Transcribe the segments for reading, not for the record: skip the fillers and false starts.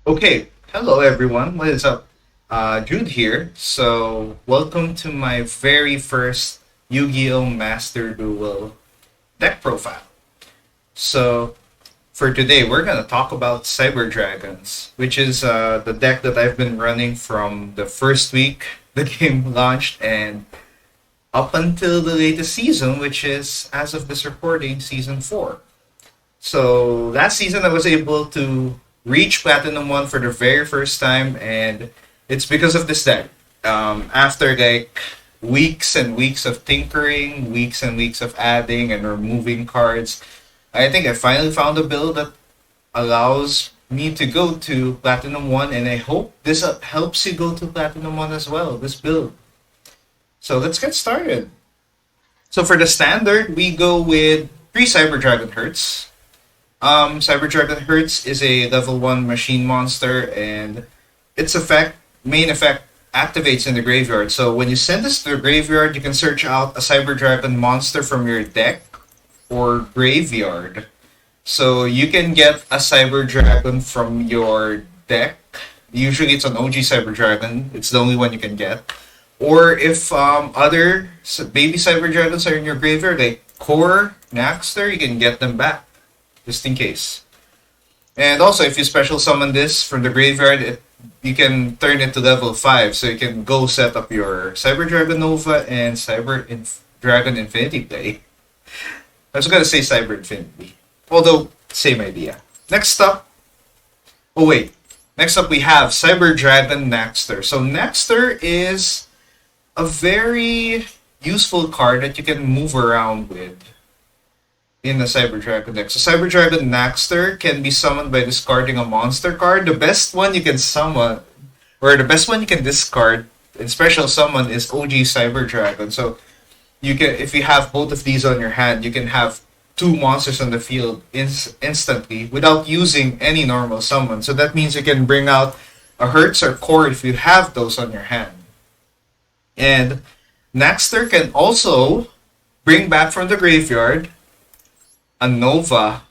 Okay, hello everyone. What is up? Jude here. So, welcome to my very first Yu-Gi-Oh! Master Duel deck profile. So, for today, we're gonna talk about Cyber Dragons, which is the deck that I've been running from the first week the game launched and up until the latest season, which is, as of this recording, season 4. So last season I was able to reach Platinum 1 for the very first time, and it's because of this deck. After like weeks and weeks of tinkering, weeks and weeks of adding and removing cards, I think I finally found a build that allows me to go to Platinum 1, and I hope this helps you go to Platinum 1 as well, this build. So let's get started. So for the standard, we go with 3 Cyber Dragon Hertz. Cyber Dragon Hertz is a level 1 machine monster, and its main effect, activates in the graveyard. So when you send this to the graveyard, you can search out a Cyber Dragon monster from your deck or graveyard. So you can get a Cyber Dragon from your deck. Usually it's an OG Cyber Dragon. It's the only one you can get. Or if other baby Cyber Dragons are in your graveyard, like Core, Naxter, you can get them back just in case. And also, if you special summon this from the graveyard, you can turn it to level 5, so you can go set up your Cyber Dragon Nova and Dragon Infinity play. I was gonna say Cyber Infinity, although same idea. Next up, oh wait, next up we have Cyber Dragon Naxter. So Naxter is a very useful card that you can move around with in the Cyber Dragon deck. So Cyber Dragon Naxter can be summoned by discarding a monster card. The best one you can summon, or the best one you can discard in special summon is OG Cyber Dragon. So you can, if you have both of these on your hand, you can have 2 monsters on the field instantly without using any normal summon. So that means you can bring out a Hertz or Core if you have those on your hand. And Naxter can also bring back from the graveyard a Nova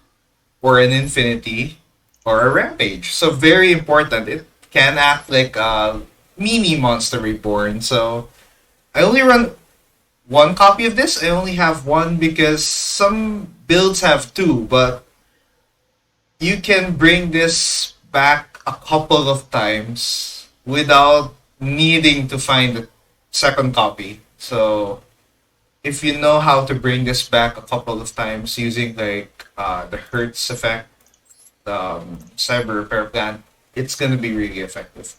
or an Infinity or a Rampage. So very important. It can act like a mini Monster Reborn. So I only run 1 copy of this. I only have 1 because some builds have 2, but you can bring this back a couple of times without needing to find a second copy. So if you know how to bring this back a couple of times using like the Hertz effect, the Cyber Repair Plant, it's gonna be really effective.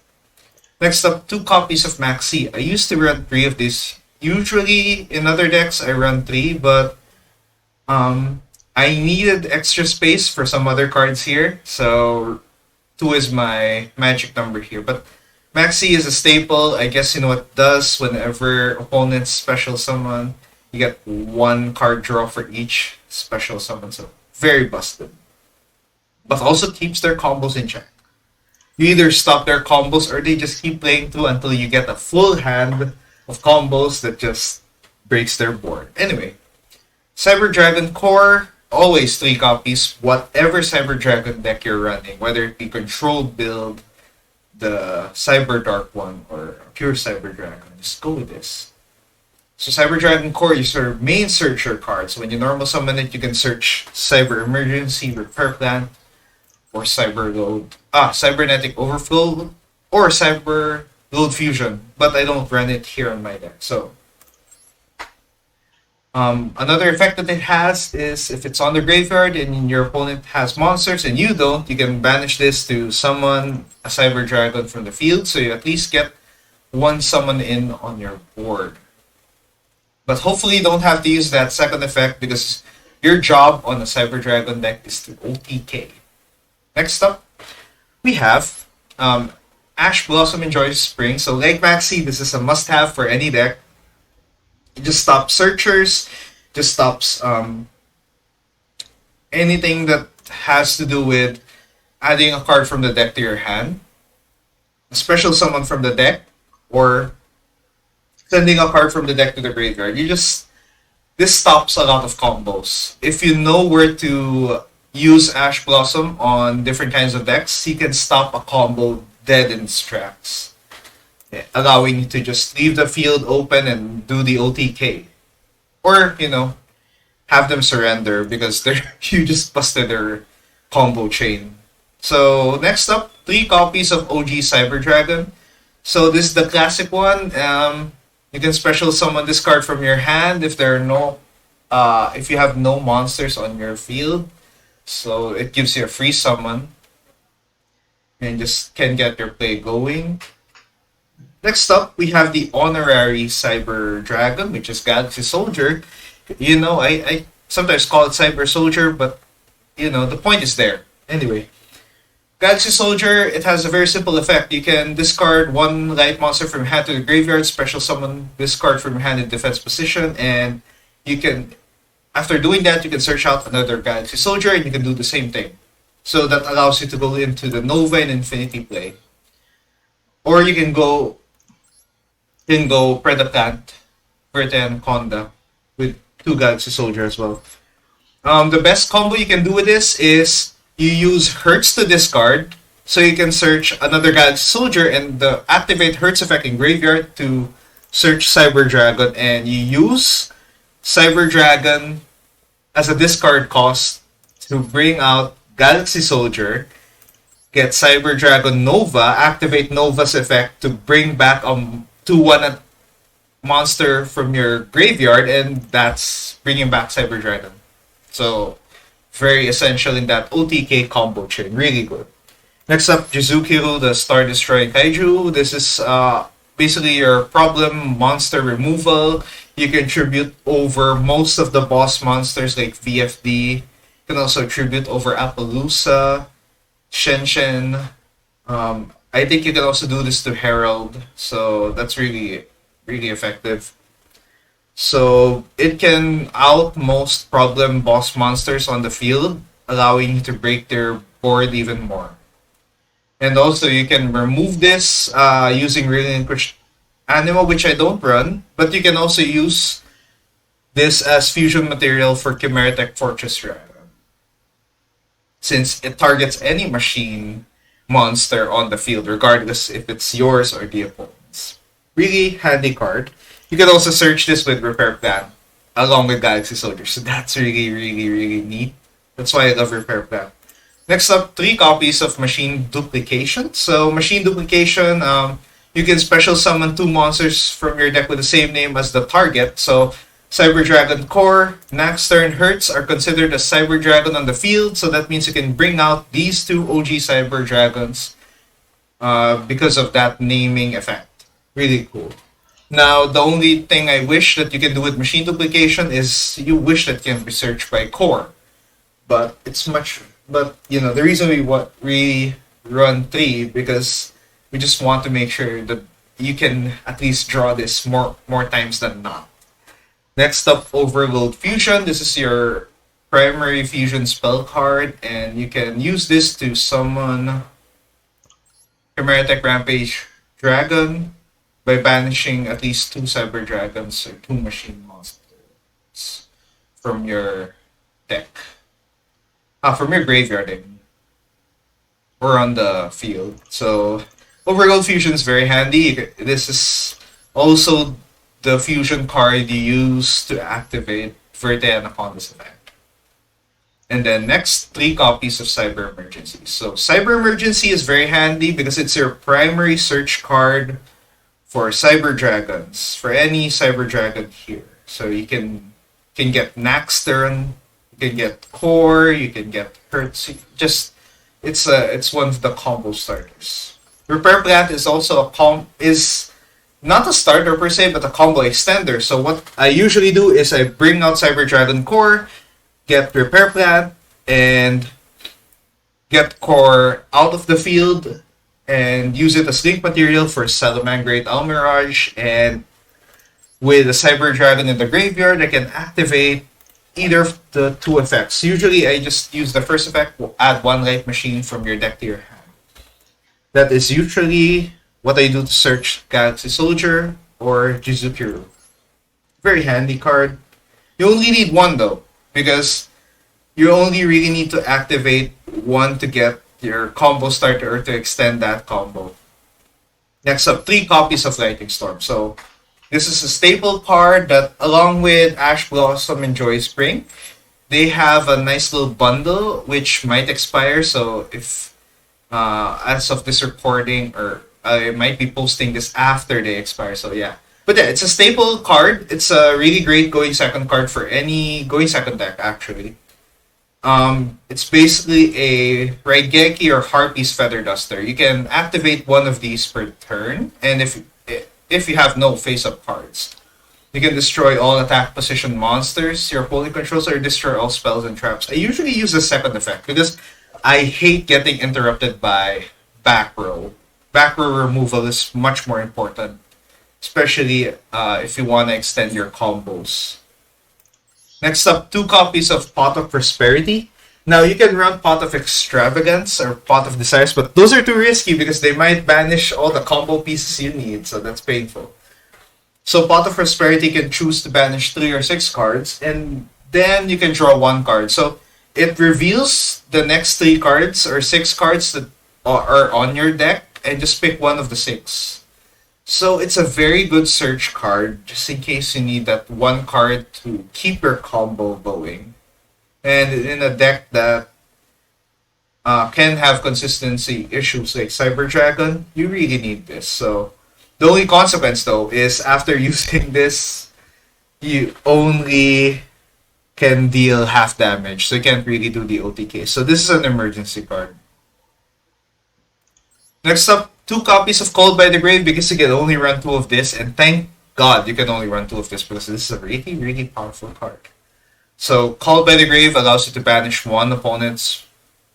Next up, 2 copies of Maxi. I used to run 3 of these. Usually in other decks I run 3, but I needed extra space for some other cards here, so 2 is my magic number here. But Maxi is a staple. I guess you know what it does whenever opponents special summon. You get 1 card draw for each special summon, so very busted. But also keeps their combos in check. You either stop their combos or they just keep playing through until you get a full hand of combos that just breaks their board. Anyway, Cyber Dragon Core, always 3 copies. Whatever Cyber Dragon deck you're running, whether it be controlled build, the Cyber Dark one, or a pure Cyber Dragon, just go with this. So Cyber Dragon Core, you sort of main searcher cards. When you normal summon it, you can search Cyber Emergency, Repair Plant, or Cyber Load, Cybernetic Overflow, or Cyber Load Fusion. But I don't run it here on my deck. So another effect that it has is if it's on the graveyard and your opponent has monsters and you don't, you can banish this to summon a Cyber Dragon from the field, so you at least get 1 summon in on your board. But hopefully you don't have to use that second effect because your job on a Cyber Dragon deck is to OTK. Next up, we have Ash Blossom Enjoys Spring. So like Maxi, this is a must-have for any deck. It just stops searchers, just stops anything that has to do with adding a card from the deck to your hand, a special summon from the deck, or sending a card from the deck to the graveyard. This stops a lot of combos. If you know where to use Ash Blossom on different kinds of decks, he can stop a combo dead in its tracks, allowing you to just leave the field open and do the OTK. Or, have them surrender because they're you just busted their combo chain. So next up, 3 copies of OG Cyber Dragon. So this is the classic one. You can special summon this card from your hand if there are no, if you have no monsters on your field. So it gives you a free summon and just can get your play going. Next up, we have the honorary Cyber Dragon, which is Galaxy Soldier. I sometimes call it Cyber Soldier, but the point is there. Anyway, Galaxy Soldier, it has a very simple effect. You can discard one light monster from your hand to the graveyard, special summon this card from your hand in defense position, and you can, after doing that, you can search out another Galaxy Soldier and you can do the same thing. So that allows you to go into the Nova and Infinity play. Or you can go Predacant, Vertan, Conda with 2 Galaxy Soldier as well. The best combo you can do with this is you use Hertz to discard, so you can search another Galaxy Soldier and activate Hertz effect in graveyard to search Cyber Dragon, and you use Cyber Dragon as a discard cost to bring out Galaxy Soldier, get Cyber Dragon Nova, activate Nova's effect to bring back a 2/1 monster from your graveyard, and that's bringing back Cyber Dragon. So, very essential in that OTK combo chain. Really good. Next up, Jizukiru, the Star Destroying Kaiju. This is basically your problem monster removal. You can tribute over most of the boss monsters like VFD. You can also tribute over Appaloosa, Shenshen. I think you can also do this to Herald. So that's really, really effective. So it can out most problem boss monsters on the field, allowing you to break their board even more. And also you can remove this using Relinquished Animal, which I don't run, but you can also use this as fusion material for Chimeratech Fortress Dragon, since it targets any machine monster on the field, regardless if it's yours or the opponent's. Really handy card. You can also search this with Repair Plan along with Galaxy Soldier, so that's really, really, really neat. That's why I love Repair Plan. Next up, 3 copies of Machine Duplication. So Machine Duplication, you can special summon 2 monsters from your deck with the same name as the target. So Cyber Dragon Core, Naxter, and Hertz are considered a Cyber Dragon on the field. So that means you can bring out these 2 OG Cyber Dragons because of that naming effect. Really cool. Now, the only thing I wish that you can do with Machine Duplication is you wish that it can be searched by Core. But it's much... But, the reason we run 3 because we just want to make sure that you can at least draw this more times than not. Next up, Overload Fusion. This is your primary fusion spell card, and you can use this to summon Chimeratech Rampage Dragon by banishing at least 2 Cyber Dragons or 2 Machine Monsters from your deck. From your graveyard, I mean, or on the field. So, Overload Fusion is very handy. This is also the fusion card you use to activate Verte Anaconda's effect. And then next, 3 copies of Cyber Emergency. So, Cyber Emergency is very handy because it's your primary search card for Cyber Dragons, for any Cyber Dragon here. So, you can get Naxter, you can get Core, you can get Hertz. It's one of the combo starters. Repair Plant is also is not a starter per se, but a combo extender. So what I usually do is I bring out Cyber Dragon Core, get Repair Plant, and get Core out of the field and use it as link material for Salamangreat Almirage. And with the Cyber Dragon in the graveyard, I can activate either of the 2 effects. Usually, I just use the first effect, add 1 light machine from your deck to your hand. That is usually what I do to search Galaxy Soldier or Jizukiru. Very handy card. You only need 1 though, because You only really need to activate one to get your combo starter or to extend that combo. Next up, three copies of Lightning Storm. So this is a staple card that, along with Ash Blossom and Joy Spring, they have a nice little bundle which might expire. So if as of this recording, or I might be posting this after they expire. So yeah, but yeah, it's a staple card. It's a really great going second card for any going second deck actually. It's basically a Raigeki or Harpy's Feather Duster. You can activate one of these per turn, and if you have no face-up cards, you can destroy all attack position monsters your opponent controls or destroy all spells and traps. I usually use the second effect because I hate getting interrupted by back row. Back row removal is much more important, especially if you want to extend your combos. Next up, two copies of Pot of Prosperity. Now you can run Pot of Extravagance or Pot of Desires, but those are too risky because they might banish all the combo pieces you need, so that's painful. So Pot of Prosperity can choose to banish 3 or 6 cards, and then you can draw one card. So it reveals the next 3 cards or 6 cards that are on your deck, and just pick one of the 6. So it's a very good search card, just in case you need that one card to keep your combo going. And in a deck that can have consistency issues like Cyber Dragon, you really need this. So the only consequence though is after using this, you only can deal half damage, so you can't really do the OTK. So this is an emergency card. Next up, 2 copies of Called by the Grave because you can only run 2 of this, and thank God you can only run 2 of this because this is a really, really powerful card. So Called by the Grave allows you to banish one opponent's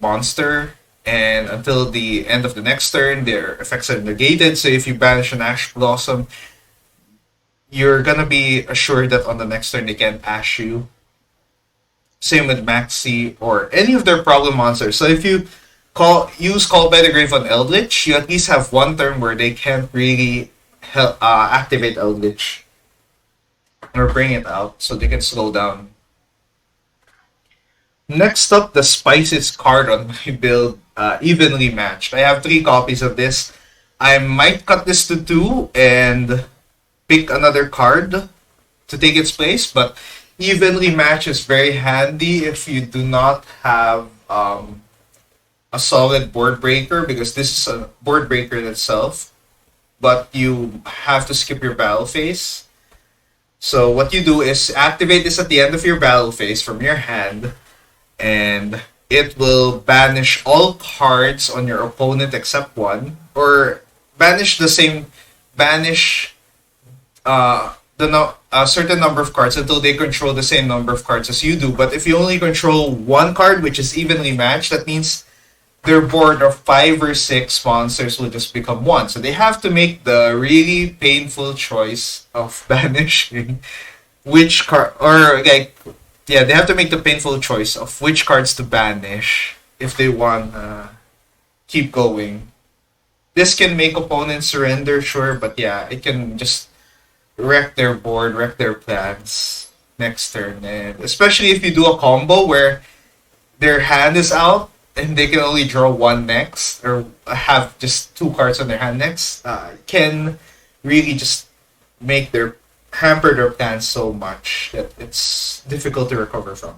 monster, and until the end of the next turn, their effects are negated. So if you banish an Ash Blossom, you're gonna be assured that on the next turn they can't Ash you. Same with Maxi or any of their problem monsters. So if you use Call by the Grave on Eldritch, you at least have one turn where they can't really activate Eldritch or bring it out, so they can slow down. Next up, the spiciest card on my build, Evenly Matched. I have 3 copies of this. I might cut this to 2 and pick another card to take its place, but Evenly Matched is very handy if you do not have a solid board breaker, because this is a board breaker in itself, but you have to skip your battle phase. So what you do is activate this at the end of your battle phase from your hand, and it will banish all cards on your opponent except one, or banish a certain number of cards until they control the same number of cards as you do. But if you only control one card, which is evenly matched, that means their board of 5 or 6 monsters will just become 1. So they have to make the really painful choice of banishing which card, or like, yeah, they have to make the painful choice of which cards to banish if they want keep going. This can make opponents surrender, sure, but yeah, it can just wreck their board, wreck their plans next turn. And especially if you do a combo where their hand is out and they can only draw one next, or have just 2 cards on their hand next, can really just make their hamper their plans so much that it's difficult to recover from.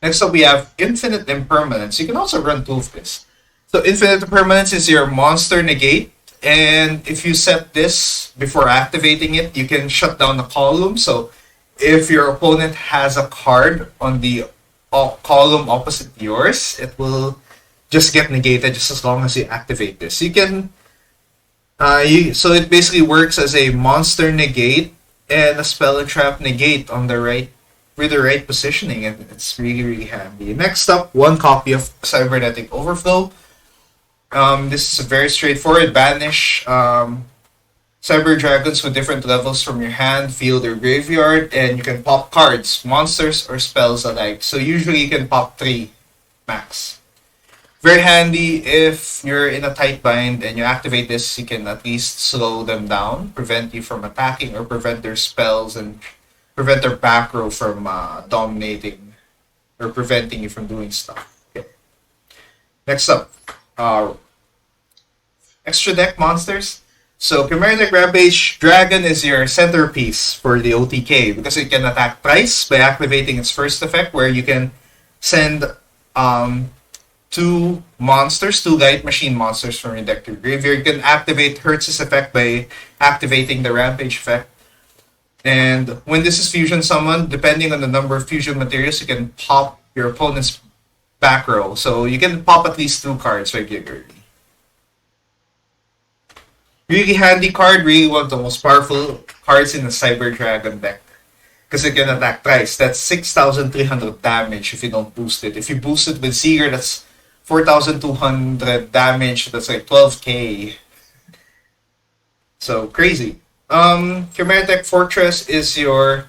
Next up, we have Infinite Impermanence. You can also run 2 of this. So Infinite Impermanence is your monster negate, and if you set this before activating it, you can shut down the column. So if your opponent has a card on the column opposite yours, it will just get negated just as long as you activate this. You can so it basically works as a monster negate and a spell and trap negate on the right, with the right positioning, and it's really, really handy. Next up, 1 copy of Cybernetic Overflow. This is very straightforward. Banish Cyber Dragons with different levels from your hand, field, or graveyard, and you can pop cards, monsters, or spells alike. So usually you can pop 3 max. Very handy if you're in a tight bind and you activate this, you can at least slow them down, prevent you from attacking, or prevent their spells and prevent their back row from dominating. or preventing you from doing stuff. Okay. Next up, uh, extra deck monsters. So Chimeric Rampage Dragon is your centerpiece for the OTK because it can attack twice by activating its first effect, where you can send um, two light machine monsters from your deck to your graveyard. You can activate Hertz's effect by activating the Rampage effect. And when this is fusion summoned, depending on the number of fusion materials, you can pop your opponent's back row. So you can pop at least 2 cards regularly. Really handy card, really one of the most powerful cards in the Cyber Dragon deck. Because it can attack twice. That's 6,300 damage if you don't boost it. If you boost it with Seeger, that's 4,200 damage. That's like 12k. So crazy. Chimeric Fortress is your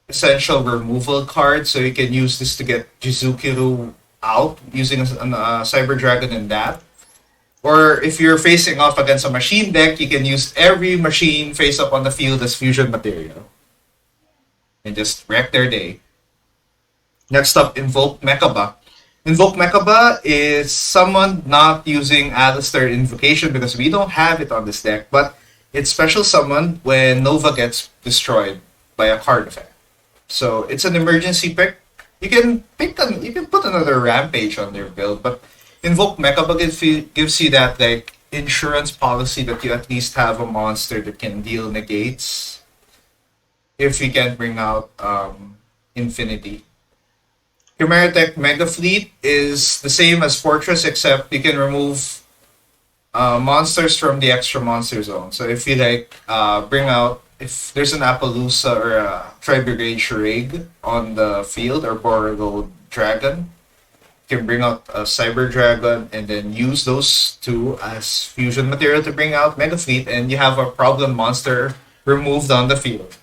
essential removal card. So you can use this to get Jizukiru out using a Cyber Dragon in that. Or if you're facing off against a machine deck, you can use every machine face up on the field as fusion material. And just wreck their day. Next up, Invoke Mechaba. Invoke Mechaba is someone not using Alistair Invocation because we don't have it on this deck, but it's special summon when Nova gets destroyed by a card effect. So it's an emergency pick. You can put another Rampage on their build, but Invoke Mechaba gives you that like insurance policy that you at least have a monster that can deal negates if you can't bring out Infinity. Chimeric Mega Fleet is the same as Fortress, except you can remove monsters from the extra monster zone. So if you like bring out, if there's an Appaloosa or a Tri-Brigade Shrig on the field, or Borogold Dragon, you can bring out a Cyber Dragon and then use those two as fusion material to bring out Mega Fleet, and you have a problem monster removed on the field.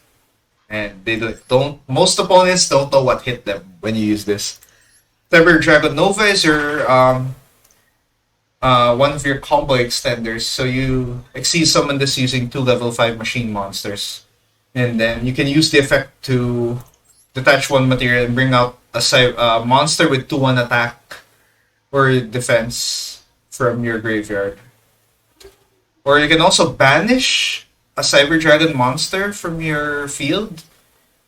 And they don't. Most opponents don't know what hit them when you use this. Cyber Dragon Nova is your one of your combo extenders. So you exceed summon this using 2 level 5 machine monsters, and then you can use the effect to detach one material and bring out a monster with 2/1 attack or defense from your graveyard. Or you can also banish a Cyber Dragon monster from your field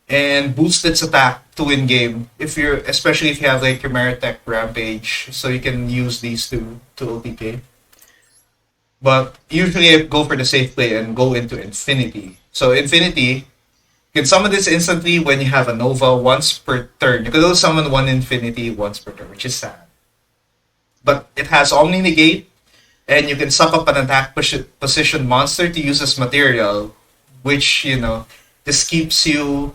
and boost its attack to win game. Especially if you have like Chimeric Rampage, so you can use these two to OTK. But usually I go for the safe play and go into Infinity. So Infinity, you can summon this instantly when you have a Nova once per turn. You can also summon one Infinity once per turn, which is sad. But it has Omni Negate, and you can suck up an attack position monster to use as material, which, just keeps you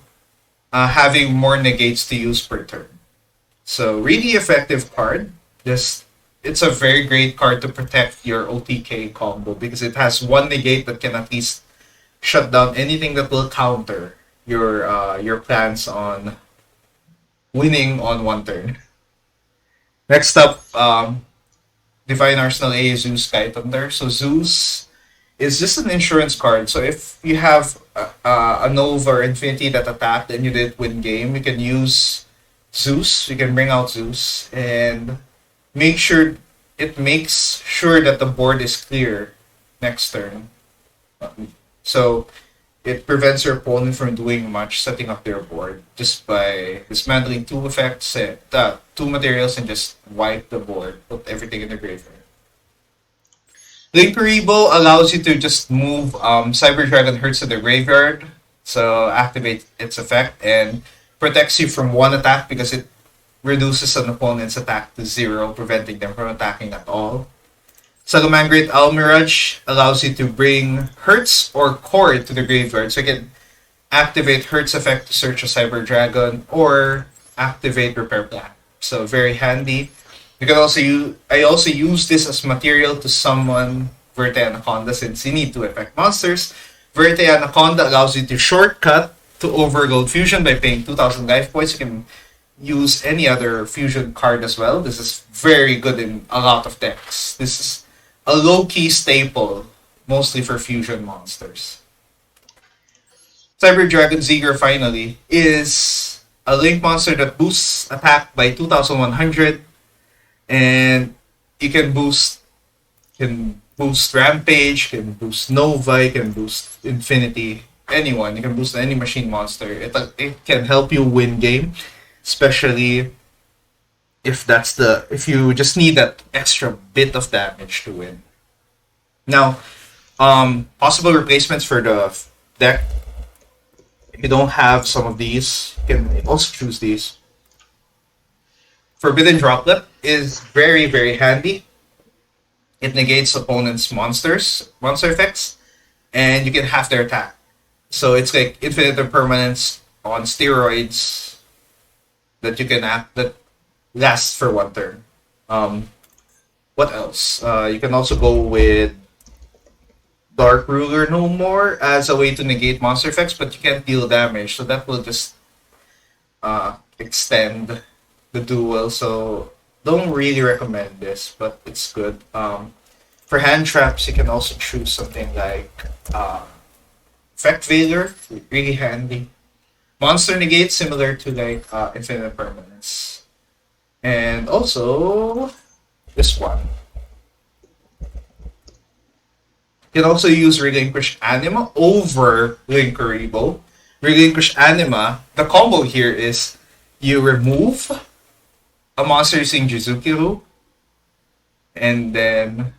having more negates to use per turn. So really effective card. It's a very great card to protect your OTK combo because it has one negate that can at least shut down anything that will counter your plans on winning on one turn. Next up, Divine Arsenal A is Zeus Sky Thunder. So Zeus is just an insurance card. So if you have a Nova or Infinity that attacked and you didn't win game, you can use Zeus. You can bring out Zeus and makes sure that the board is clear next turn. So it prevents your opponent from doing much, setting up their board just by dismantling 2 effects, 2 materials, and just wipe the board, put everything in the graveyard. Linkuribo allows you to just move Cyber Dragon Hertz to the graveyard, so activate its effect and protects you from 1 attack because it reduces an opponent's attack to 0, preventing them from attacking at all. Salamangreat Almirage allows you to bring Hertz or Core to the graveyard, so you can activate Hertz effect to search a Cyber Dragon or activate Repair Plan. So very handy. You can I also use this as material to summon Verte Anaconda since you need to effect monsters. Verte Anaconda allows you to shortcut to Overload Fusion by paying 2,000 life points. You can use any other fusion card as well. This is very good in a lot of decks. This is a low-key staple, mostly for fusion monsters. Cyber Dragon Zigger finally is a link monster that boosts attack by 2,100, and you can boost Rampage, can boost Nova, you can boost Infinity, anyone. You can boost any machine monster. It can help you win game, especially if you just need that extra bit of damage to win. Now, possible replacements for the deck. If you don't have some of these, you can also choose these. Forbidden Droplet is very, very handy. It negates opponent's monster effects, and you can half their attack. So it's like infinite impermanence on steroids that you can act that lasts for one turn. Um, what else? You can also go with Dark Ruler no more as a way to negate monster effects, but you can't deal damage, so that will just extend the duel. So don't really recommend this, but it's good. For hand traps, you can also choose something like Effect Veiler, really handy. Monster negate, similar to like Infinite Permanence, and also this one. You can also use Relinquish Anima over Linkuribo. Relinquish Anima, the combo here is you remove a monster using Jizukiru, and then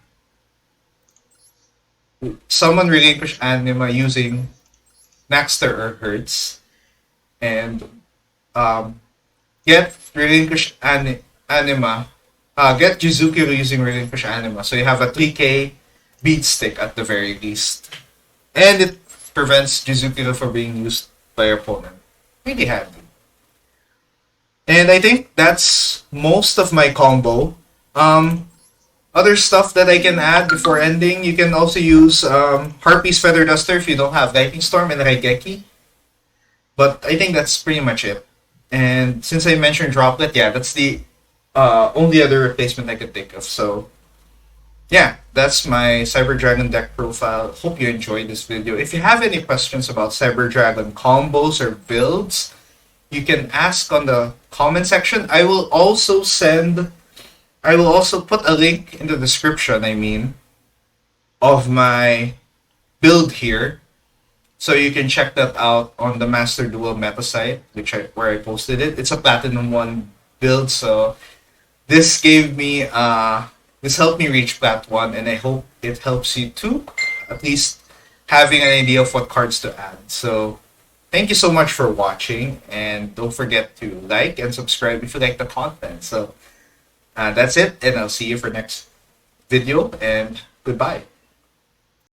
summon Relinquish Anima using Naxter or Hertz, and get Anima, get Jizukiru using Relinquish Anima. So you have a 3k beat stick at the very least. And it prevents Jizukiru from being used by your opponent. Really handy. And I think that's most of my combo. Other stuff that I can add before ending, you can also use Harpy's Feather Duster if you don't have Lightning Storm and Raigeki. But I think that's pretty much it. And since I mentioned Droplet, yeah, that's the only other replacement I could think of. So yeah, that's my Cyber Dragon deck profile. Hope you enjoyed this video. If you have any questions about Cyber Dragon combos or builds, you can ask on the comment section. I will also put a link in the description, of my build here. So you can check that out on the Master Duel meta site, where I posted it. It's a Platinum 1 build, so this helped me reach Plat 1, and I hope it helps you too, at least having an idea of what cards to add. So thank you so much for watching, and don't forget to like and subscribe if you like the content. So that's it, and I'll see you for next video, and goodbye.